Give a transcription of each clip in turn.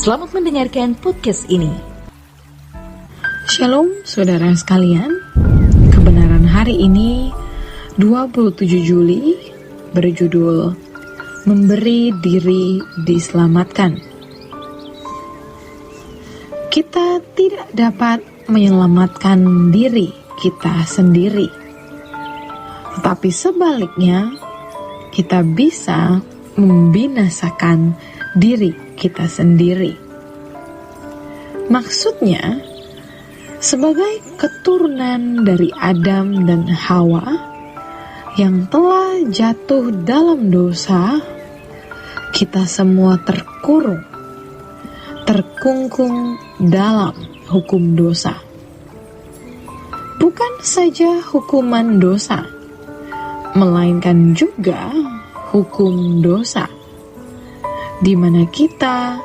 Selamat mendengarkan podcast ini. Shalom saudara sekalian. Kebenaran hari ini 27 Juli berjudul Memberi Diri Diselamatkan. Kita tidak dapat menyelamatkan diri kita sendiri, tetapi sebaliknya kita bisa membinasakan diri kita sendiri. Maksudnya, sebagai keturunan dari Adam dan Hawa yang telah jatuh dalam dosa, kita semua terkungkung dalam hukum dosa. Bukan saja hukuman dosa, melainkan juga hukum dosa, di mana kita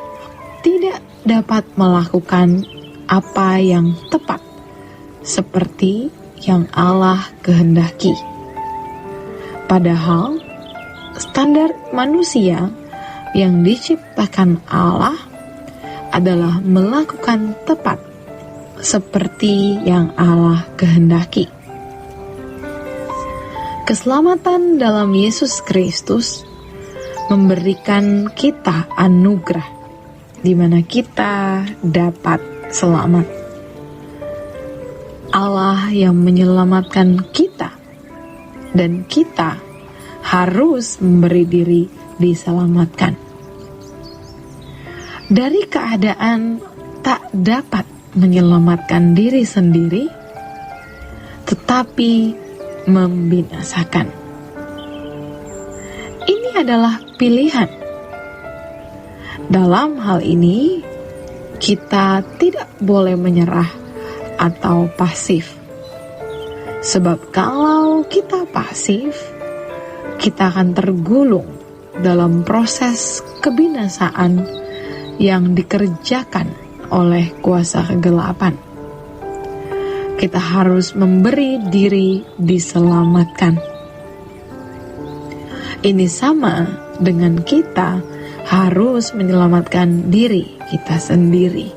tidak dapat melakukan apa yang tepat seperti yang Allah kehendaki. Padahal standar manusia yang diciptakan Allah adalah melakukan tepat seperti yang Allah kehendaki. Keselamatan dalam Yesus Kristus memberikan kita anugerah di mana kita dapat selamat. Allah yang menyelamatkan kita, dan kita harus memberi diri diselamatkan. Dari keadaan tak dapat menyelamatkan diri sendiri, tetapi membinasakan. Ini adalah pilihan. Dalam hal ini, kita tidak boleh menyerah atau pasif. Sebab kalau kita pasif, kita akan tergulung dalam proses kebinasaan yang dikerjakan oleh kuasa kegelapan. Kita harus memberi diri diselamatkan. Ini sama dengan kita harus menyelamatkan diri kita sendiri.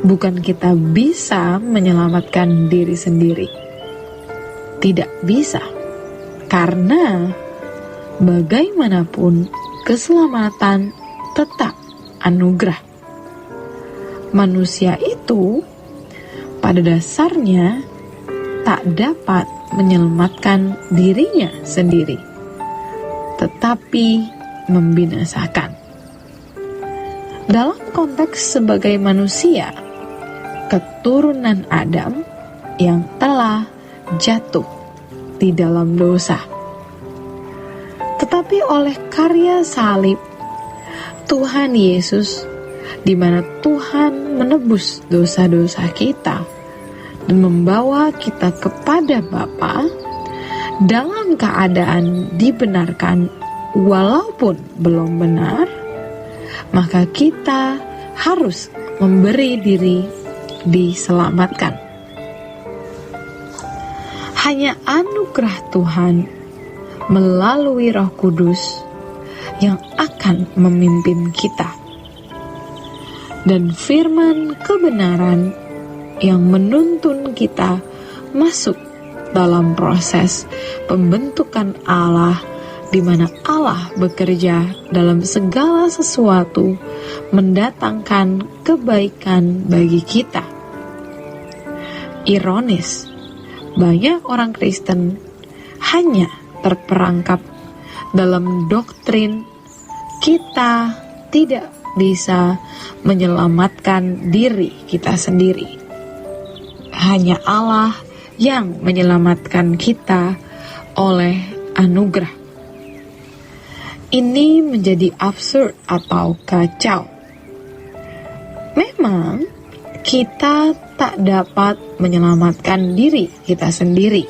Bukan kita bisa menyelamatkan diri sendiri. Tidak bisa. Karena bagaimanapun keselamatan tetap anugerah. Manusia itu pada dasarnya tak dapat menyelamatkan dirinya sendiri, tetapi membinasakan. Dalam konteks sebagai manusia, keturunan Adam yang telah jatuh di dalam dosa. Tetapi oleh karya salib Tuhan Yesus, di mana Tuhan menebus dosa-dosa kita dan membawa kita kepada Bapa dalam keadaan dibenarkan walaupun belum benar, maka kita harus memberi diri diselamatkan. Hanya anugerah Tuhan melalui Roh Kudus yang akan memimpin kita, dan firman kebenaran yang menuntun kita masuk dalam proses pembentukan Allah, di mana Allah bekerja dalam segala sesuatu mendatangkan kebaikan bagi kita. Ironis, banyak orang Kristen hanya terperangkap dalam doktrin kita tidak bisa menyelamatkan diri kita sendiri. Hanya Allah yang menyelamatkan kita oleh anugerah. Ini menjadi absurd atau kacau. Memang kita tak dapat menyelamatkan diri kita sendiri.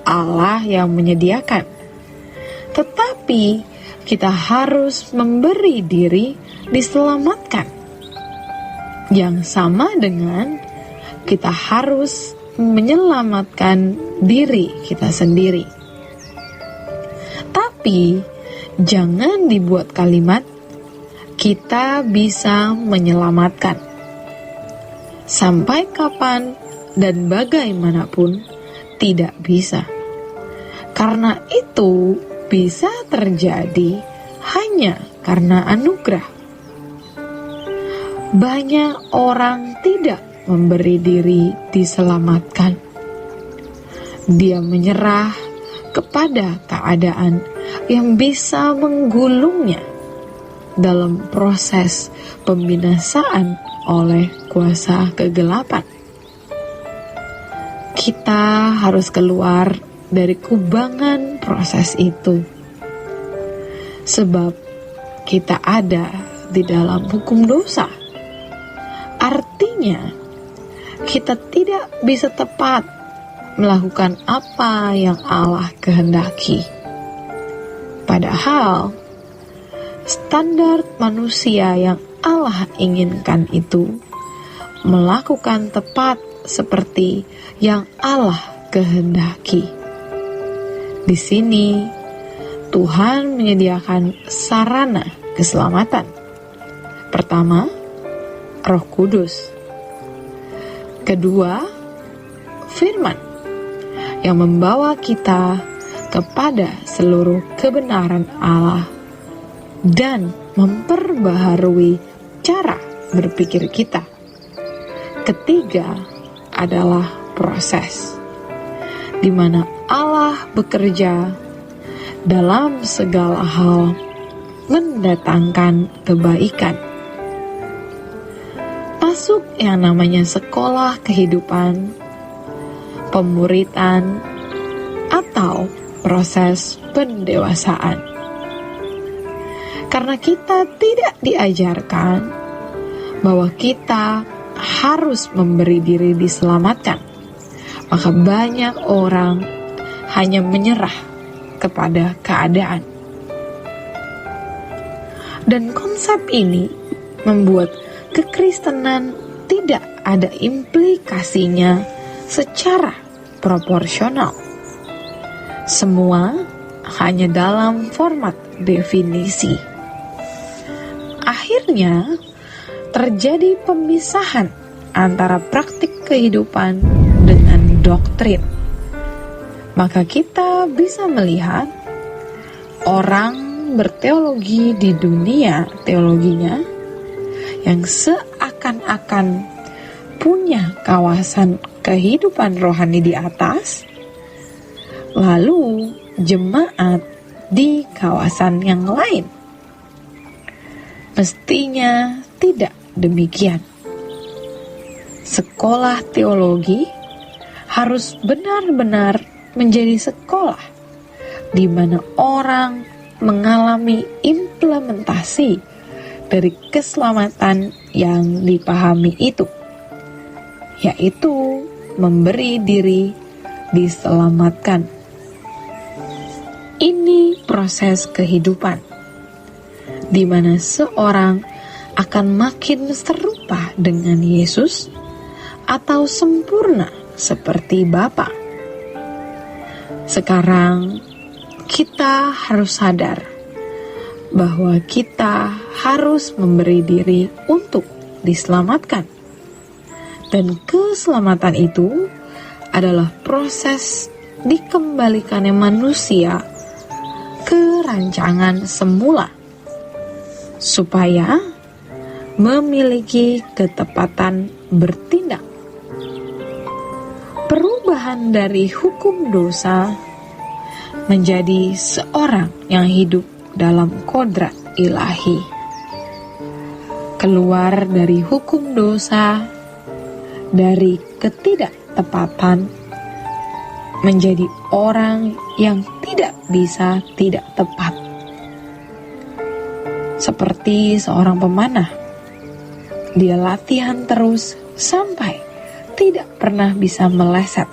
Allah yang menyediakan. Tetapi kita harus memberi diri diselamatkan. Yang sama dengan kita harus menyelamatkan diri kita sendiri. Tapi jangan dibuat kalimat kita bisa menyelamatkan. Sampai kapan dan bagaimanapun tidak bisa. Karena itu bisa terjadi hanya karena anugerah. Banyak orang tidak memberi diri diselamatkan. Dia menyerah kepada keadaan yang bisa menggulungnya dalam proses pembinasaan oleh kuasa kegelapan. Kita harus keluar dari kubangan proses itu, sebab kita ada di dalam hukum dosa. Artinya, kita tidak bisa tepat melakukan apa yang Allah kehendaki. Padahal, standar manusia yang Allah inginkan itu melakukan tepat seperti yang Allah kehendaki. Di sini, Tuhan menyediakan sarana keselamatan. Pertama, Roh Kudus. Kedua, firman yang membawa kita kepada seluruh kebenaran Allah dan memperbaharui cara berpikir kita. Ketiga adalah proses, di mana Allah bekerja dalam segala hal mendatangkan kebaikan. Masuk yang namanya sekolah kehidupan, pemuritan, atau proses pendewasaan. Karena kita tidak diajarkan bahwa kita harus memberi diri diselamatkan, maka banyak orang hanya menyerah kepada keadaan. Dan konsep ini membuat kekristenan tidak ada implikasinya secara proporsional. Semua hanya dalam format definisi. Akhirnya, terjadi pemisahan antara praktik kehidupan dengan doktrin. Maka kita bisa melihat orang berteologi di dunia teologinya yang seakan-akan punya kawasan kehidupan rohani di atas, lalu jemaat di kawasan yang lain. Mestinya tidak demikian. Sekolah teologi harus benar-benar menjadi sekolah di mana orang mengalami implementasi dari keselamatan yang dipahami itu, yaitu memberi diri diselamatkan. Ini proses kehidupan, di mana seorang akan makin serupa dengan Yesus atau sempurna seperti Bapa. Sekarang kita harus sadar bahwa kita harus memberi diri untuk diselamatkan. Dan keselamatan itu adalah proses dikembalikannya manusia ke rancangan semula, supaya memiliki ketepatan bertindak. Perubahan dari hukum dosa menjadi seorang yang hidup dalam kodrat ilahi. Keluar dari hukum dosa, dari ketidaktepatan, menjadi orang yang tidak bisa tidak tepat. Seperti seorang pemanah, dia latihan terus sampai tidak pernah bisa meleset.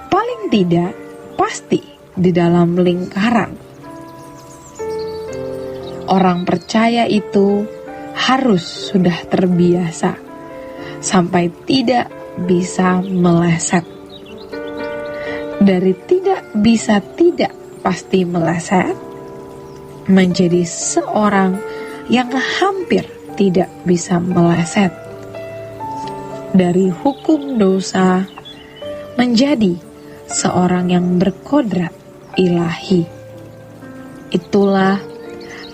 Paling tidak, pasti di dalam lingkaran. Orang percaya itu harus sudah terbiasa sampai tidak bisa meleset. Dari tidak bisa tidak pasti meleset, menjadi seorang yang hampir tidak bisa meleset dari hukum dosa menjadi seorang yang berkodrat ilahi. Itulah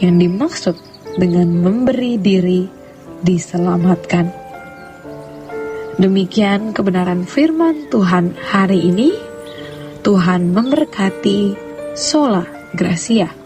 yang dimaksud dengan memberi diri diselamatkan. Demikian kebenaran firman Tuhan hari ini. Tuhan memberkati. Sola Gracia.